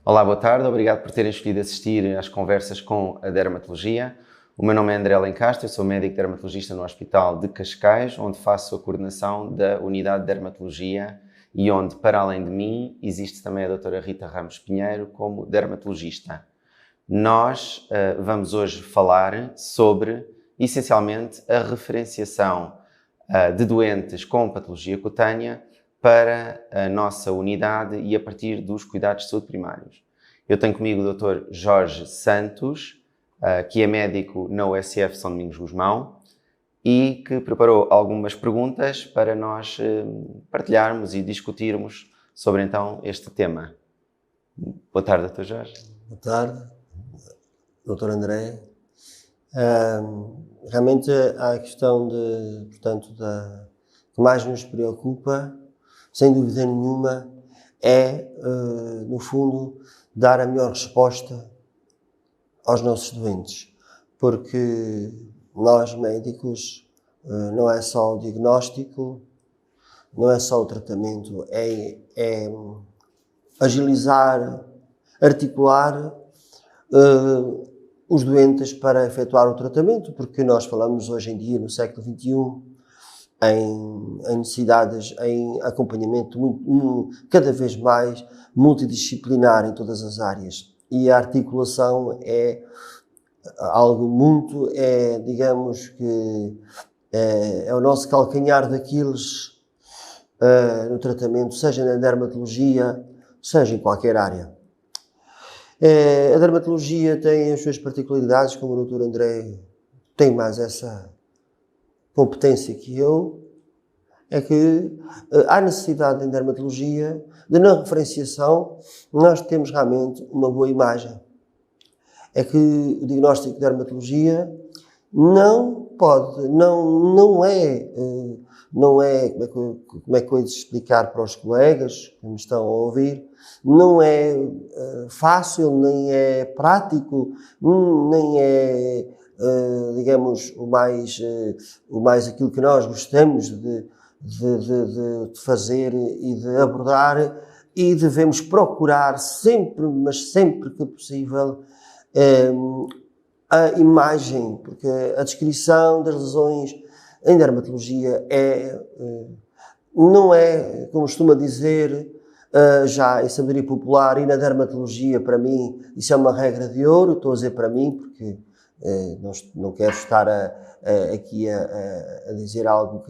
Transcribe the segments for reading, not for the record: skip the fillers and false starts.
Olá, boa tarde. Obrigado por terem escolhido assistir às conversas com a dermatologia. O meu nome é André Lencastre, eu sou médico dermatologista no Hospital de Cascais, onde faço a coordenação da unidade de dermatologia e onde, para além de mim, existe também a doutora Rita Ramos Pinheiro como dermatologista. Nós vamos hoje falar sobre, essencialmente, a referenciação de doentes com patologia cutânea para a nossa unidade e a partir dos cuidados de saúde primários. Eu tenho comigo o Dr. Jorge Santos, que é médico na USF São Domingos Gusmão e que preparou algumas perguntas para nós partilharmos e discutirmos sobre então este tema. Boa tarde, Dr. Jorge. Boa tarde, Dr. André. Realmente a questão que mais nos preocupa, sem dúvida nenhuma, é, no fundo, dar a melhor resposta aos nossos doentes. Porque nós, médicos, não é só o diagnóstico, não é só o tratamento, é agilizar, articular os doentes para efetuar o tratamento, porque nós falamos hoje em dia, no século XXI, em necessidades, em acompanhamento cada vez mais multidisciplinar em todas as áreas. E a articulação é algo muito, digamos que, é o nosso calcanhar daqueles no tratamento, seja na dermatologia, seja em qualquer área. A dermatologia tem as suas particularidades, como o Dr. André tem mais essa competência que eu, é que há necessidade em dermatologia de, na referenciação, nós temos realmente uma boa imagem. É que o diagnóstico de dermatologia não é, como é que eu ia explicar para os colegas que me estão a ouvir, não é fácil, nem é prático, nem é, digamos, o mais aquilo que nós gostamos de fazer e de abordar, e devemos procurar sempre, mas sempre que possível, a imagem, porque a descrição das lesões em dermatologia não é, como costuma dizer, já em sabedoria popular, e na dermatologia, para mim, isso é uma regra de ouro. Estou a dizer para mim, porque não quero estar aqui a dizer algo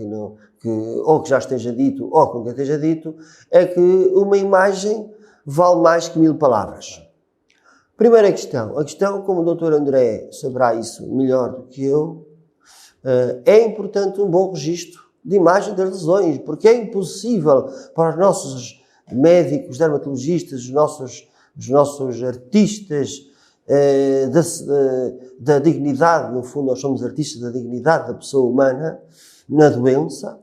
ou que já esteja dito, ou que nunca esteja dito, é que uma imagem vale mais que 1000 palavras. Primeira questão. A questão, como o Dr. André saberá isso melhor do que eu, é importante um bom registro de imagem das lesões, porque é impossível para os nossos médicos, dermatologistas, os nossos artistas da dignidade, no fundo nós somos artistas da dignidade da pessoa humana na doença,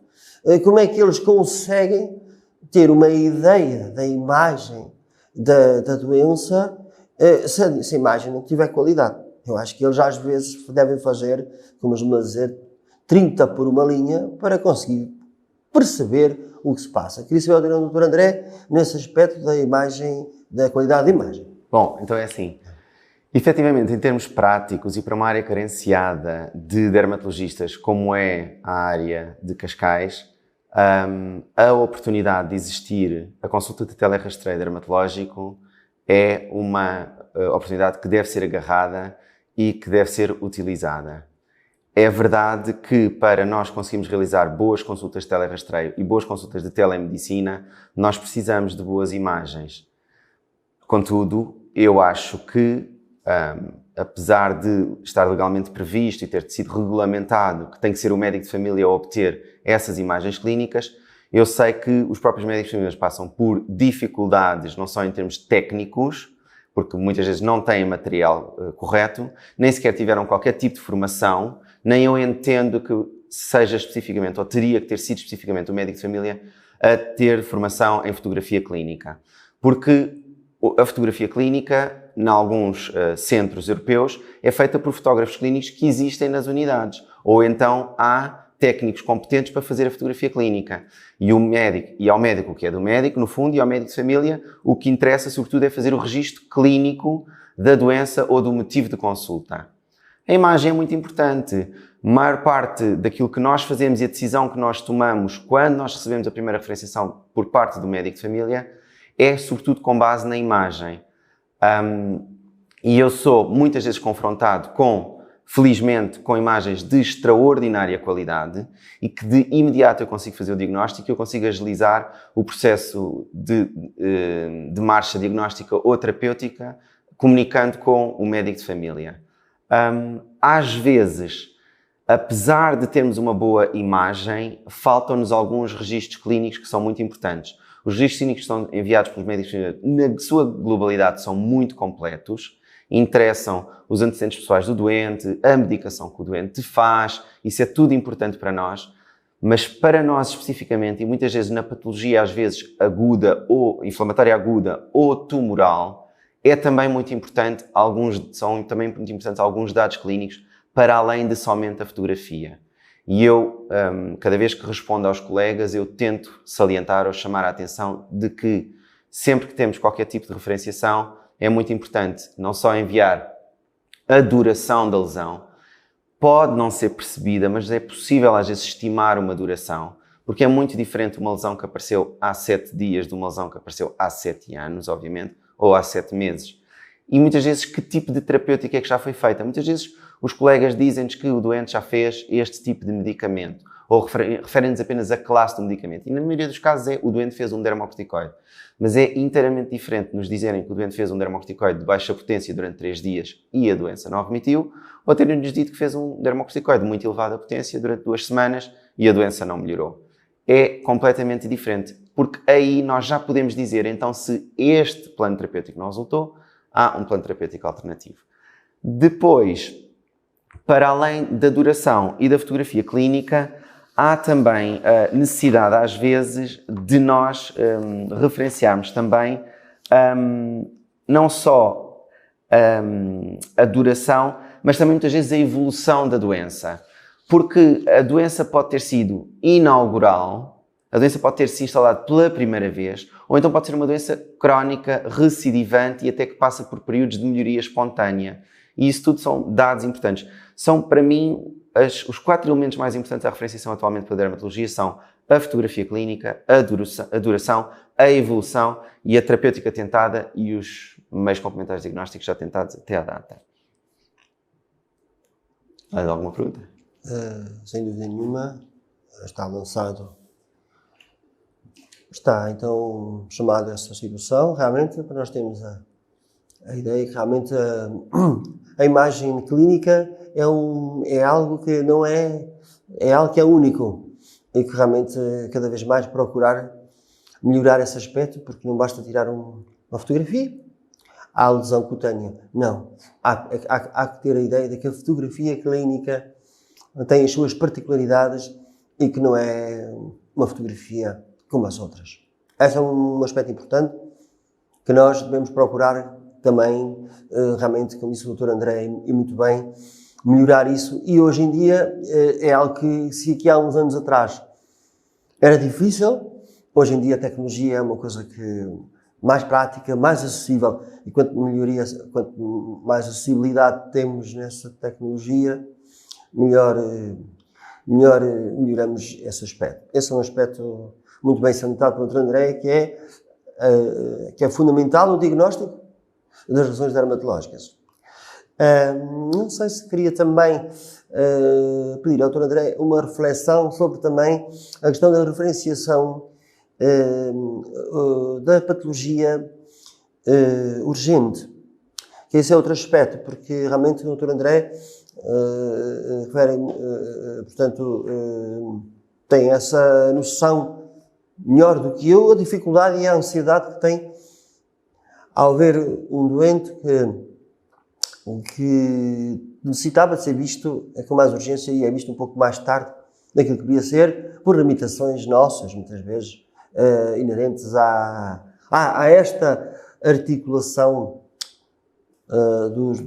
como é que eles conseguem ter uma ideia da imagem da doença se a imagem não tiver qualidade. Eu acho que eles às vezes devem fazer, como eu vou dizer, 30 por uma linha para conseguir perceber o que se passa. Queria saber o Dr. André nesse aspecto da imagem, da qualidade da imagem. Bom, então é assim. Efetivamente, em termos práticos e para uma área carenciada de dermatologistas, como é a área de Cascais, a oportunidade de existir a consulta de telerrastreio dermatológico é uma oportunidade que deve ser agarrada e que deve ser utilizada. É verdade que para nós conseguirmos realizar boas consultas de telerrastreio e boas consultas de telemedicina, nós precisamos de boas imagens. Contudo, eu acho que, apesar de estar legalmente previsto e ter sido regulamentado que tem que ser o médico de família a obter essas imagens clínicas, eu sei que os próprios médicos de família passam por dificuldades, não só em termos técnicos, porque muitas vezes não têm material correto, nem sequer tiveram qualquer tipo de formação, nem eu entendo que seja especificamente, ou teria que ter sido especificamente o médico de família a ter formação em fotografia clínica. Porque a fotografia clínica, em alguns centros europeus, é feita por fotógrafos clínicos que existem nas unidades. Ou então há técnicos competentes para fazer a fotografia clínica. E ao médico, o que é do médico, no fundo, e ao médico de família, o que interessa, sobretudo, é fazer o registro clínico da doença ou do motivo de consulta. A imagem é muito importante. A maior parte daquilo que nós fazemos e a decisão que nós tomamos quando nós recebemos a primeira referenciação por parte do médico de família é, sobretudo, com base na imagem. E eu sou muitas vezes confrontado felizmente, com imagens de extraordinária qualidade e que de imediato eu consigo fazer o diagnóstico e eu consigo agilizar o processo de marcha diagnóstica ou terapêutica comunicando com o médico de família. Às vezes, apesar de termos uma boa imagem, faltam-nos alguns registros clínicos que são muito importantes. Os registros clínicos que são enviados pelos médicos de família, na sua globalidade, são muito completos. Interessam os antecedentes pessoais do doente, a medicação que o doente faz, isso é tudo importante para nós, mas para nós especificamente, e muitas vezes na patologia, às vezes aguda ou inflamatória aguda ou tumoral, é também muito importante, são também muito importantes alguns dados clínicos para além de somente a fotografia. E eu, cada vez que respondo aos colegas, eu tento salientar ou chamar a atenção de que sempre que temos qualquer tipo de referenciação, é muito importante não só enviar a duração da lesão, pode não ser percebida, mas é possível às vezes estimar uma duração, porque é muito diferente uma lesão que apareceu há 7 dias de uma lesão que apareceu há 7 anos, obviamente, ou há 7 meses. E muitas vezes que tipo de terapêutica é que já foi feita? Muitas vezes os colegas dizem-nos que o doente já fez este tipo de medicamento, ou referem-nos apenas a classe do medicamento. E na maioria dos casos o doente fez um dermocorticoide. Mas é inteiramente diferente nos dizerem que o doente fez um dermocorticoide de baixa potência durante 3 dias e a doença não remitiu, ou terem-nos dito que fez um dermocorticoide de muito elevada potência durante 2 semanas e a doença não melhorou. É completamente diferente, porque aí nós já podemos dizer, então, se este plano terapêutico não resultou, há um plano terapêutico alternativo. Depois, para além da duração e da fotografia clínica, há também a necessidade, às vezes, de nós referenciarmos também não só a duração, mas também muitas vezes a evolução da doença. Porque a doença pode ter sido inaugural, a doença pode ter se instalado pela primeira vez, ou então pode ser uma doença crónica, recidivante e até que passa por períodos de melhoria espontânea. E isso tudo são dados importantes. São, para mim, os 4 elementos mais importantes da referenciação atualmente pela dermatologia são a fotografia clínica, a duração, a evolução e a terapêutica tentada e os meios complementares diagnósticos já tentados até à data. Mais alguma pergunta? Sem dúvida nenhuma, está lançado. Está então chamada essa situação, realmente, para nós termos a ideia que realmente a imagem clínica é algo que não é algo que é único e que realmente cada vez mais procurar melhorar esse aspecto, porque não basta tirar uma fotografia, há a lesão cutânea. Não. Há que ter a ideia de que a fotografia clínica tem as suas particularidades e que não é uma fotografia como as outras. Esse é um aspecto importante que nós devemos procurar também, realmente, como disse o Dr. André, e muito bem, melhorar isso. E hoje em dia é algo que, se aqui há uns anos atrás era difícil, hoje em dia a tecnologia é uma coisa que mais prática, mais acessível, e quanto mais acessibilidade temos nessa tecnologia, melhoramos esse aspecto. Esse é um aspecto muito bem salientado pelo Dr. André, que é fundamental no diagnóstico das lesões dermatológicas. Não sei se queria também pedir ao Dr. André uma reflexão sobre também a questão da referenciação da patologia urgente. Que esse é outro aspecto, porque realmente o Dr. André tem essa noção melhor do que eu, a dificuldade e a ansiedade que tem ao ver um doente que necessitava de ser visto com mais urgência e é visto um pouco mais tarde daquilo que devia ser, por limitações nossas, muitas vezes, inerentes a esta articulação dos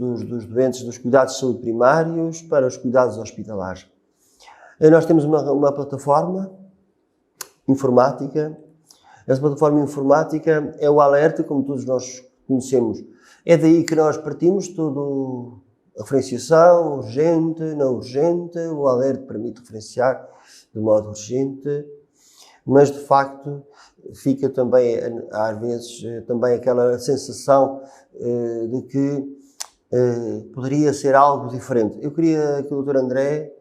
doentes, dos cuidados de saúde primários para os cuidados hospitalares. Nós temos uma plataforma informática. Essa plataforma informática é o alerta, como todos nós conhecemos. É daí que nós partimos tudo, a referenciação, urgente, não urgente, o alerta permite referenciar de modo urgente, mas de facto fica também, às vezes, também aquela sensação de que poderia ser algo diferente. Eu queria que o Dr. André,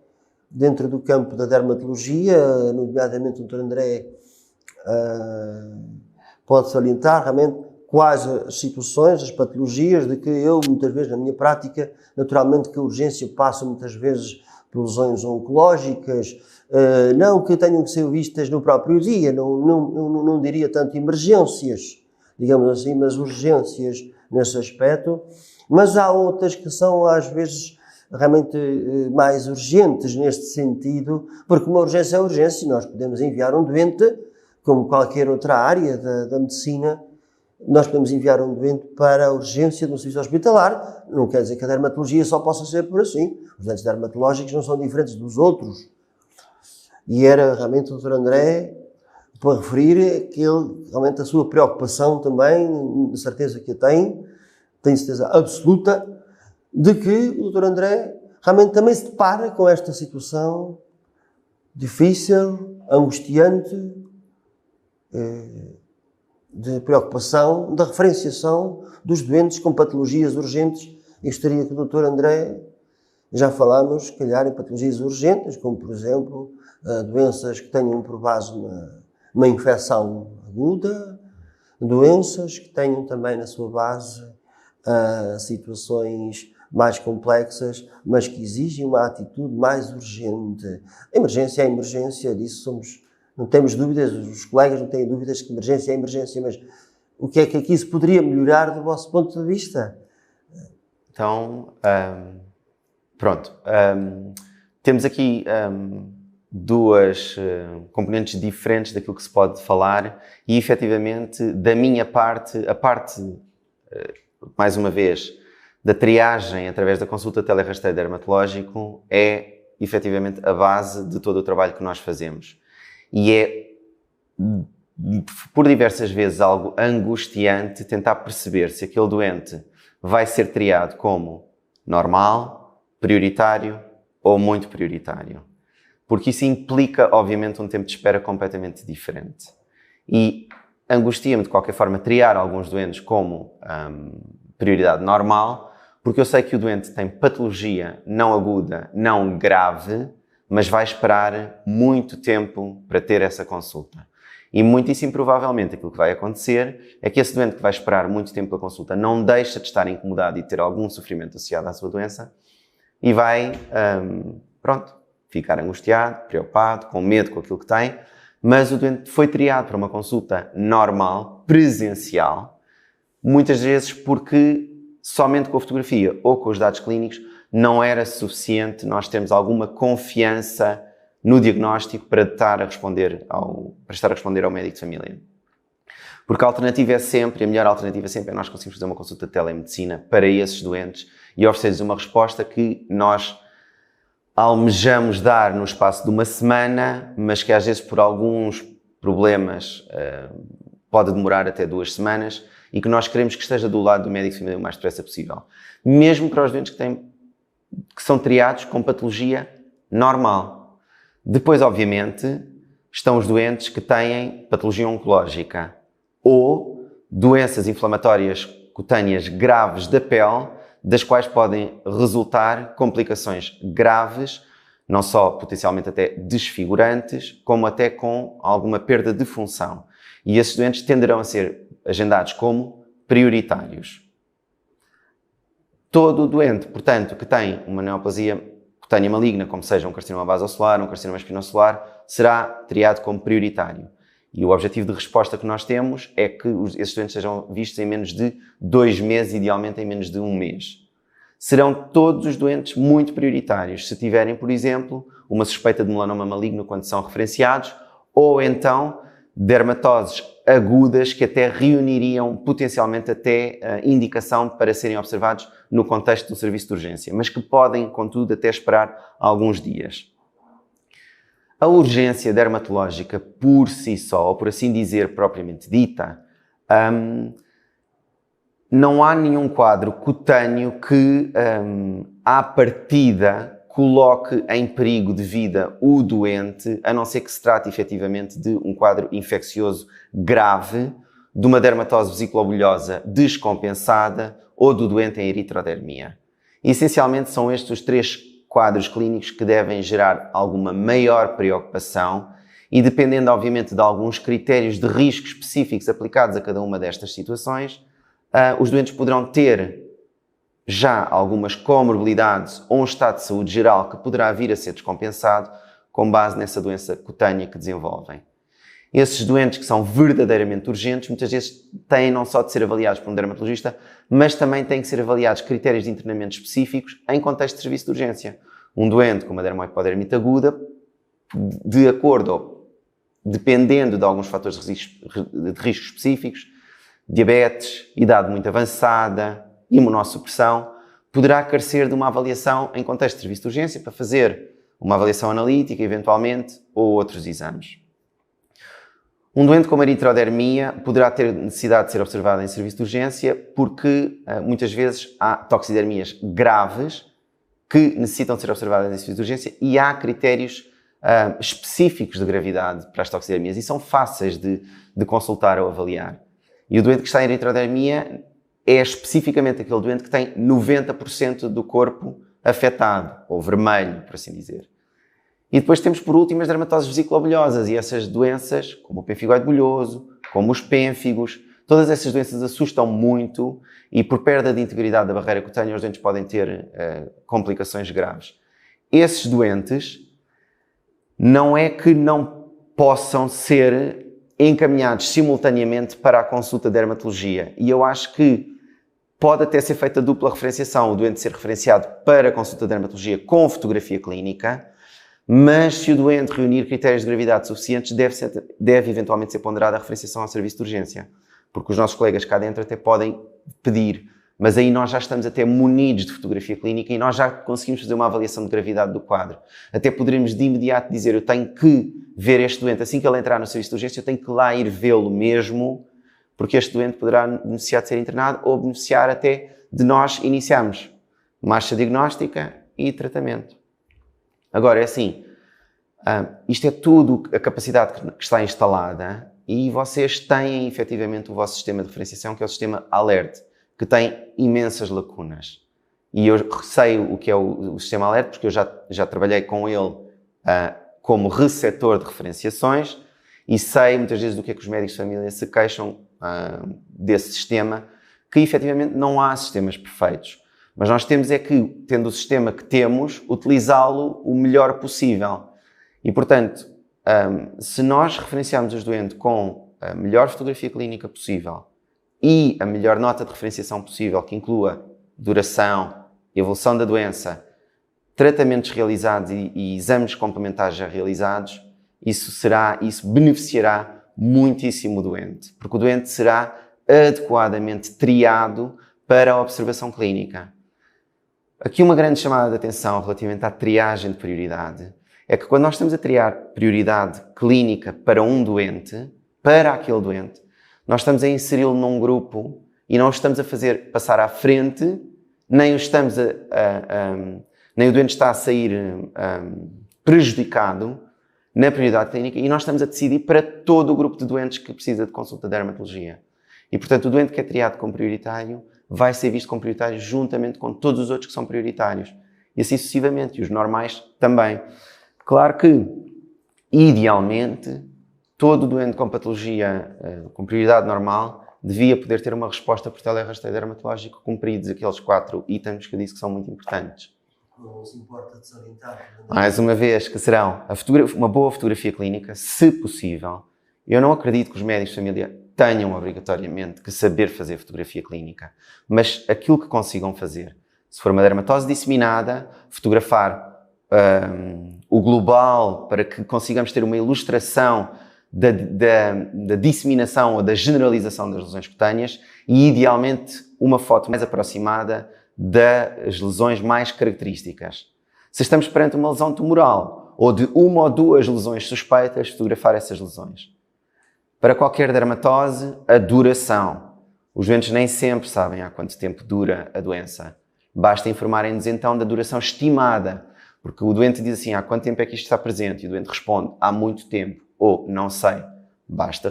dentro do campo da dermatologia, nomeadamente o Dr. André, pode salientar realmente quais as situações, as patologias, de que eu, muitas vezes, na minha prática, naturalmente que a urgência passa muitas vezes por lesões oncológicas, não que tenham que ser vistas no próprio dia, não diria tanto emergências, digamos assim, mas urgências nesse aspecto, mas há outras que são, às vezes, realmente mais urgentes neste sentido, porque uma urgência é urgência e nós podemos enviar um doente, como qualquer outra área da medicina, nós podemos enviar um doente para a urgência de um serviço hospitalar. Não quer dizer que a dermatologia só possa ser por assim. Os doentes dermatológicos não são diferentes dos outros. E era realmente o Dr. André para referir que ele, realmente a sua preocupação também, de certeza que a tenho certeza absoluta, de que o Dr. André realmente também se depara com esta situação difícil, angustiante, de preocupação, da referenciação dos doentes com patologias urgentes. E gostaria que o Dr. André, já falámos, se calhar, em patologias urgentes, como, por exemplo, doenças que tenham por base uma infecção aguda, doenças que tenham também na sua base situações mais complexas, mas que exigem uma atitude mais urgente. A emergência é a emergência, disso não temos dúvidas, os colegas não têm dúvidas que emergência é emergência, mas o que é que aqui se poderia melhorar do vosso ponto de vista? Então, pronto. Temos aqui duas componentes diferentes daquilo que se pode falar e, efetivamente, da minha parte, a parte, mais uma vez, da triagem através da consulta telerrasteio dermatológico é, efetivamente, a base de todo o trabalho que nós fazemos. E é, por diversas vezes, algo angustiante tentar perceber se aquele doente vai ser triado como normal, prioritário ou muito prioritário. Porque isso implica, obviamente, um tempo de espera completamente diferente. E angustia-me, de qualquer forma, triar alguns doentes como prioridade normal, porque eu sei que o doente tem patologia não aguda, não grave, mas vai esperar muito tempo para ter essa consulta. E muitíssimo provavelmente aquilo que vai acontecer é que esse doente que vai esperar muito tempo pela consulta não deixa de estar incomodado e ter algum sofrimento associado à sua doença e vai, ficar angustiado, preocupado, com medo com aquilo que tem, mas o doente foi triado para uma consulta normal, presencial, muitas vezes porque somente com a fotografia ou com os dados clínicos não era suficiente nós termos alguma confiança no diagnóstico para estar a responder ao médico de família. Porque a alternativa é sempre, a melhor alternativa sempre é nós conseguirmos fazer uma consulta de telemedicina para esses doentes e oferecer-lhes uma resposta que nós almejamos dar no espaço de uma semana, mas que às vezes por alguns problemas pode demorar até 2 semanas e que nós queremos que esteja do lado do médico de família o mais depressa possível. Mesmo para os doentes que são triados com patologia normal. Depois, obviamente, estão os doentes que têm patologia oncológica ou doenças inflamatórias cutâneas graves da pele, das quais podem resultar complicações graves, não só potencialmente até desfigurantes, como até com alguma perda de função. E esses doentes tenderão a ser agendados como prioritários. Todo doente, portanto, que tem uma neoplasia cutânea maligna, como seja um carcinoma basocelular, um carcinoma espinocelular, será triado como prioritário. E o objetivo de resposta que nós temos é que esses doentes sejam vistos em menos de 2 meses, idealmente em menos de 1 mês. Serão todos os doentes muito prioritários, se tiverem, por exemplo, uma suspeita de melanoma maligno quando são referenciados, ou então dermatoses agudas que até reuniriam potencialmente até indicação para serem observados no contexto do serviço de urgência, mas que podem, contudo, até esperar alguns dias. A urgência dermatológica por si só, ou por assim dizer, propriamente dita, não há nenhum quadro cutâneo que, à partida, coloque em perigo de vida o doente, a não ser que se trate efetivamente de um quadro infeccioso grave, de uma dermatose vesicolo-bulhosa descompensada ou do doente em eritrodermia. E, essencialmente, são estes os 3 quadros clínicos que devem gerar alguma maior preocupação e, dependendo, obviamente, de alguns critérios de risco específicos aplicados a cada uma destas situações, os doentes poderão ter já algumas comorbilidades ou um estado de saúde geral que poderá vir a ser descompensado com base nessa doença cutânea que desenvolvem. Esses doentes que são verdadeiramente urgentes, muitas vezes têm não só de ser avaliados por um dermatologista, mas também têm que ser avaliados critérios de internamento específicos em contexto de serviço de urgência. Um doente com uma dermohipodermite aguda, de acordo ou dependendo de alguns fatores de risco específicos, diabetes, idade muito avançada, imunossupressão, poderá carecer de uma avaliação em contexto de serviço de urgência para fazer uma avaliação analítica, eventualmente, ou outros exames. Um doente com eritrodermia poderá ter necessidade de ser observado em serviço de urgência porque muitas vezes há toxidermias graves que necessitam de ser observadas em serviço de urgência e há critérios específicos de gravidade para as toxidermias e são fáceis de consultar ou avaliar. E o doente que está em eritrodermia é especificamente aquele doente que tem 90% do corpo afetado, ou vermelho, por assim dizer. E depois temos, por último, as dermatoses vesicolo-bulhosas e essas doenças, como o pemphigoide bulhoso, como os pênfigos, todas essas doenças assustam muito e por perda de integridade da barreira cutânea os doentes podem ter complicações graves. Esses doentes não é que não possam ser encaminhados simultaneamente para a consulta de dermatologia e eu acho que pode até ser feita dupla referenciação, o doente ser referenciado para a consulta de dermatologia com fotografia clínica, mas se o doente reunir critérios de gravidade suficientes, deve eventualmente ser ponderada a referenciação ao serviço de urgência, porque os nossos colegas cá dentro até podem pedir, mas aí nós já estamos até munidos de fotografia clínica e nós já conseguimos fazer uma avaliação de gravidade do quadro. Até poderemos de imediato dizer, eu tenho que ver este doente, assim que ele entrar no serviço de urgência, eu tenho que lá ir vê-lo mesmo, porque este doente poderá beneficiar de ser internado ou beneficiar até de nós iniciarmos marcha diagnóstica e tratamento. Agora, é assim, isto é tudo a capacidade que está instalada e vocês têm efetivamente o vosso sistema de diferenciação, que é o sistema ALERT, que tem imensas lacunas. E eu sei o que é o sistema ALERT, porque eu já trabalhei com ele como receptor de referenciações e sei muitas vezes do que é que os médicos de família se queixam desse sistema, que efetivamente não há sistemas perfeitos. Mas nós temos é que, tendo o sistema que temos, utilizá-lo o melhor possível. E, portanto, se nós referenciarmos os doentes com a melhor fotografia clínica possível e a melhor nota de referenciação possível, que inclua duração, evolução da doença, tratamentos realizados e exames complementares já realizados, isso beneficiará muitíssimo o doente, porque o doente será adequadamente triado para a observação clínica. Aqui uma grande chamada de atenção relativamente à triagem de prioridade é que quando nós estamos a triar prioridade clínica para um doente, para aquele doente, nós estamos a inseri-lo num grupo e não o estamos a fazer passar à frente, nem o doente está a sair prejudicado na prioridade clínica e nós estamos a decidir para todo o grupo de doentes que precisa de consulta de dermatologia. E, portanto, o doente que é triado como prioritário vai ser visto como prioritário juntamente com todos os outros que são prioritários. E assim sucessivamente, e os normais também. Claro que, idealmente, todo doente com patologia com prioridade normal devia poder ter uma resposta por telerrastreio dermatológico cumpridos aqueles 4 itens que eu disse que são muito importantes. Não se importa de salientar. Mais uma vez, que serão uma boa fotografia clínica, se possível. Eu não acredito que os médicos de família tenham obrigatoriamente que saber fazer fotografia clínica, mas aquilo que consigam fazer. Se for uma dermatose disseminada, fotografar o global para que consigamos ter uma ilustração da disseminação ou da generalização das lesões cutâneas e, idealmente, uma foto mais aproximada das lesões mais características. Se estamos perante uma lesão tumoral ou de uma ou duas lesões suspeitas, fotografar essas lesões. Para qualquer dermatose, a duração. Os doentes nem sempre sabem há quanto tempo dura a doença. Basta informarem-nos então da duração estimada, porque o doente diz assim, há quanto tempo é que isto está presente? E o doente responde, há muito tempo, ou não sei. Basta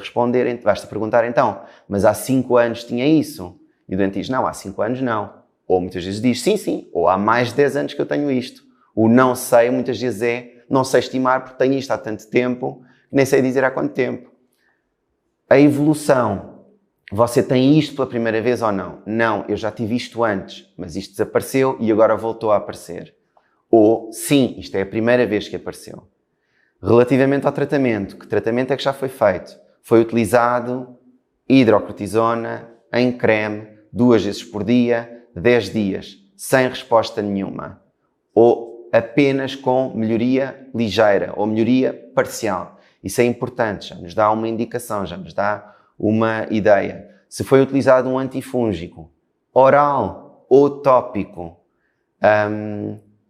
perguntar então, mas há 5 anos tinha isso? E o doente diz, não, há 5 anos não. Ou muitas vezes diz, sim, sim, ou há mais de 10 anos que eu tenho isto. O não sei, muitas vezes não sei estimar porque tenho isto há tanto tempo, que nem sei dizer há quanto tempo. A evolução, você tem isto pela primeira vez ou não? Não, eu já tive isto antes, mas isto desapareceu e agora voltou a aparecer. Ou, sim, isto é a primeira vez que apareceu. Relativamente ao tratamento, que tratamento é que já foi feito? Foi utilizado hidrocortisona em creme 2 vezes por dia, 10 dias, sem resposta nenhuma. Ou apenas com melhoria ligeira ou melhoria parcial. Isso é importante, já nos dá uma indicação, já nos dá uma ideia. Se foi utilizado um antifúngico, oral ou tópico,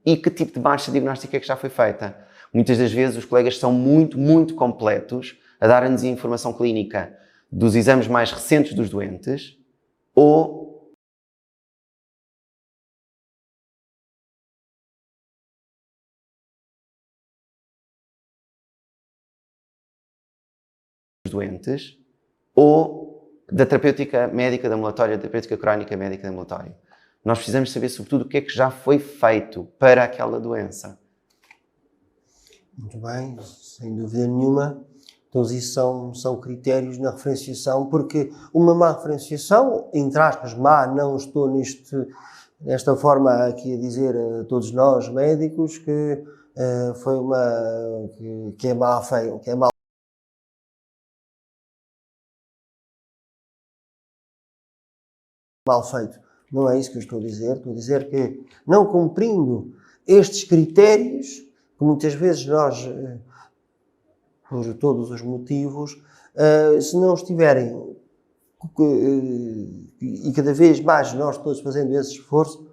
e que tipo de baixa diagnóstica é que já foi feita? Muitas das vezes os colegas são muito, muito completos a darem-nos informação clínica dos exames mais recentes dos doentes ou da terapêutica médica de ambulatório, da terapêutica crónica médica de ambulatório. Nós precisamos saber, sobretudo, o que é que já foi feito para aquela doença. Muito bem, sem dúvida nenhuma. Então, isso são critérios na referenciação, porque uma má referenciação, entre aspas, má, não estou nesta forma aqui a dizer a todos nós, médicos, que foi que é mal feito, que é mal feito. Não é isso que eu estou a dizer. Estou a dizer que, não cumprindo estes critérios, que muitas vezes nós, por todos os motivos, se não estiverem, e cada vez mais nós todos fazendo esse esforço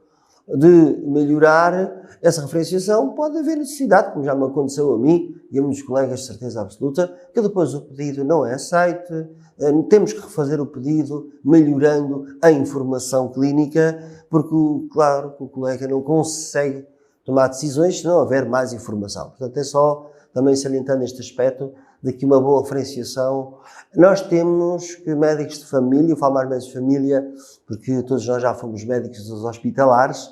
de melhorar essa referenciação, pode haver necessidade, como já me aconteceu a mim e a muitos colegas de certeza absoluta, que depois o pedido não é aceito, temos que refazer o pedido melhorando a informação clínica, porque, claro, o colega não consegue tomar decisões se não houver mais informação. Portanto, é só também salientando este aspecto de que uma boa referenciação. Nós temos que médicos de família, eu falo mais médicos de família, porque todos nós já fomos médicos dos hospitalares,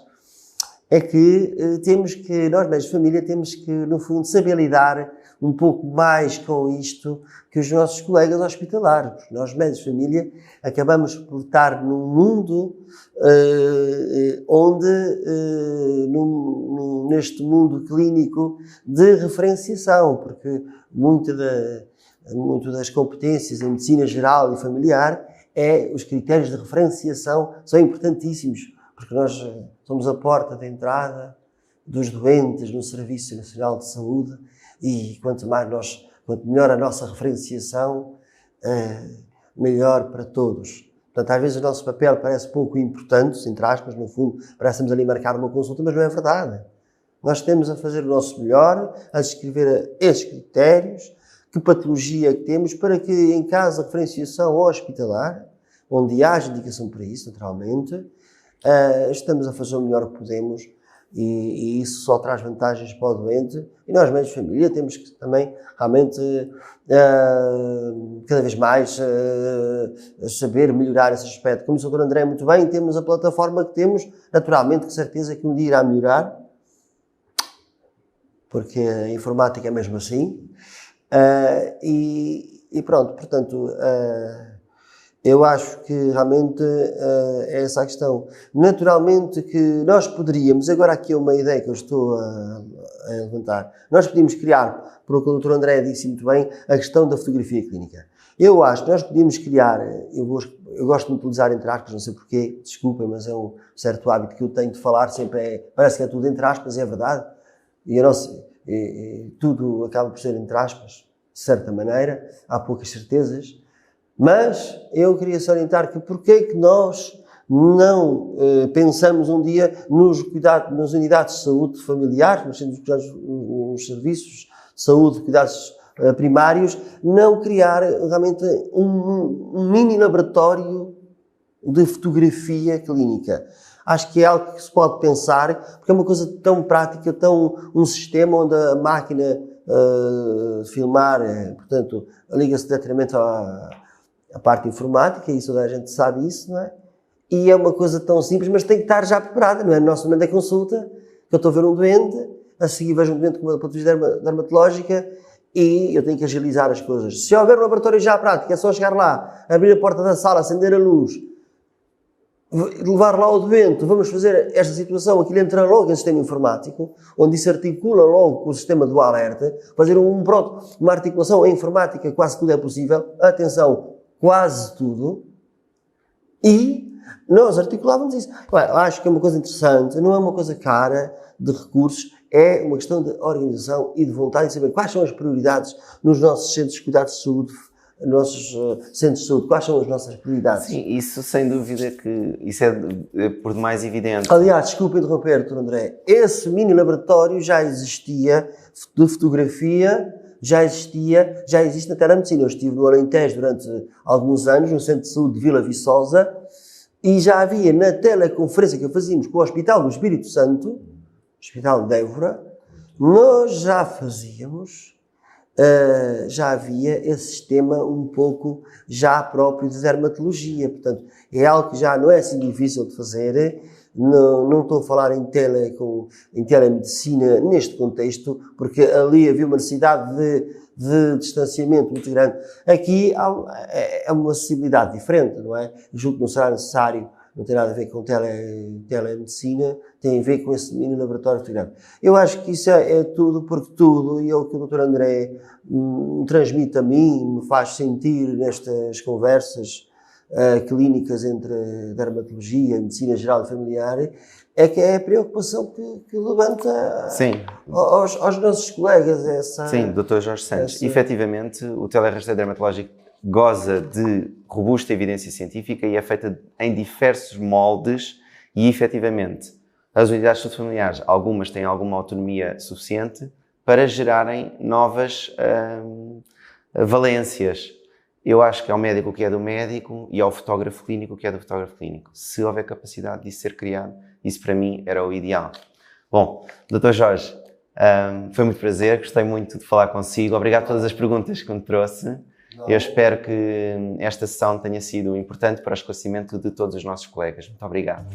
é que nós médicos de família temos que, no fundo, saber lidar um pouco mais com isto que os nossos colegas hospitalares. Porque nós, médicos de família, acabamos por estar num mundo neste mundo clínico de referenciação, porque muito das competências em medicina geral e familiar os critérios de referenciação são importantíssimos, porque nós somos a porta de entrada dos doentes no Serviço Nacional de Saúde e quanto melhor a nossa referenciação, melhor para todos. Portanto, às vezes o nosso papel parece pouco importante, entre aspas, no fundo, parecemos ali marcar uma consulta, mas não é verdade. Nós temos a fazer o nosso melhor, a descrever esses critérios, que patologia que temos, para que em caso de referenciação hospitalar, onde haja indicação para isso, naturalmente, estamos a fazer o melhor que podemos e isso só traz vantagens para o doente. E nós, médicos de família, temos que também realmente cada vez mais saber melhorar esse aspecto. Como disse o Dr. André muito bem, temos a plataforma que temos, naturalmente, com certeza que um dia irá melhorar, porque a informática é mesmo assim. E pronto, portanto, eu acho que realmente é essa a questão. Naturalmente que nós poderíamos, agora aqui é uma ideia que eu estou a levantar, nós podíamos criar, por o que o Dr. André disse muito bem, a questão da fotografia clínica. Eu acho que nós podíamos criar, eu gosto de utilizar entre aspas, não sei porquê, desculpem, mas é um certo hábito que eu tenho de falar, sempre parece que é tudo entre aspas, é verdade, e tudo acaba por ser entre aspas, de certa maneira, há poucas certezas, mas eu queria salientar que porque é que nós não pensamos um dia nos cuidados, nas unidades de saúde familiar, nos serviços de saúde, cuidados primários, não criar realmente um mini laboratório de fotografia clínica. Acho que é algo que se pode pensar, porque é uma coisa tão prática, um sistema onde a máquina filmar, portanto, liga-se diretamente à parte informática, e toda a gente sabe isso, não é? E é uma coisa tão simples, mas tem que estar já preparada, não é? No nosso momento da consulta, que eu estou a ver um doente, a seguir vejo um doente com uma patologia dermatológica, e eu tenho que agilizar as coisas. Se houver um laboratório já prático, é só chegar lá, abrir a porta da sala, acender a luz, levar lá o doente, vamos fazer esta situação, aquilo entra logo em sistema informático, onde isso articula logo com o sistema do alerta, fazer uma articulação em informática, quase tudo é possível, atenção, quase tudo, e nós articulávamos isso. Acho que é uma coisa interessante, não é uma coisa cara de recursos, é uma questão de organização e de vontade de saber quais são as prioridades nos nossos centros de cuidados de saúde, nos nossos centros de saúde, quais são as nossas prioridades. Sim, isso sem dúvida que isso é por demais evidente. Aliás, desculpe interromper, Dr. André, esse mini laboratório já existia de fotografia, já existe na telemedicina. Eu estive no Alentejo durante alguns anos, no Centro de Saúde de Vila Viçosa, e já havia na teleconferência que fazíamos com o Hospital do Espírito Santo, Hospital de Évora, nós já fazíamos, já havia esse sistema um pouco já próprio de dermatologia. Portanto, é algo que já não é assim difícil de fazer. Não estou a falar em telemedicina neste contexto, porque ali havia uma necessidade de distanciamento muito grande. Aqui é uma acessibilidade diferente, não é? Julgo que não será necessário, não tem nada a ver com telemedicina, tem a ver com esse mini laboratório fotográfico. Eu acho que isso é tudo, porque tudo, e é o que o Dr. André me transmite a mim, me faz sentir nestas conversas clínicas entre dermatologia, medicina geral e familiar, é que é a preocupação que levanta aos nossos colegas. Sim, Dr. Jorge Santos. Efetivamente, o telerastreio dermatológico goza de robusta evidência científica e é feita em diversos moldes e, efetivamente, as unidades de saúde familiares, algumas têm alguma autonomia suficiente para gerarem novas valências. Eu acho que é o médico que é do médico e é o fotógrafo clínico que é do fotógrafo clínico. Se houver capacidade disso ser criado, isso para mim era o ideal. Bom, Dr. Jorge, foi muito prazer, gostei muito de falar consigo. Obrigado por todas as perguntas que me trouxe. Eu espero que esta sessão tenha sido importante para o esclarecimento de todos os nossos colegas. Muito obrigado.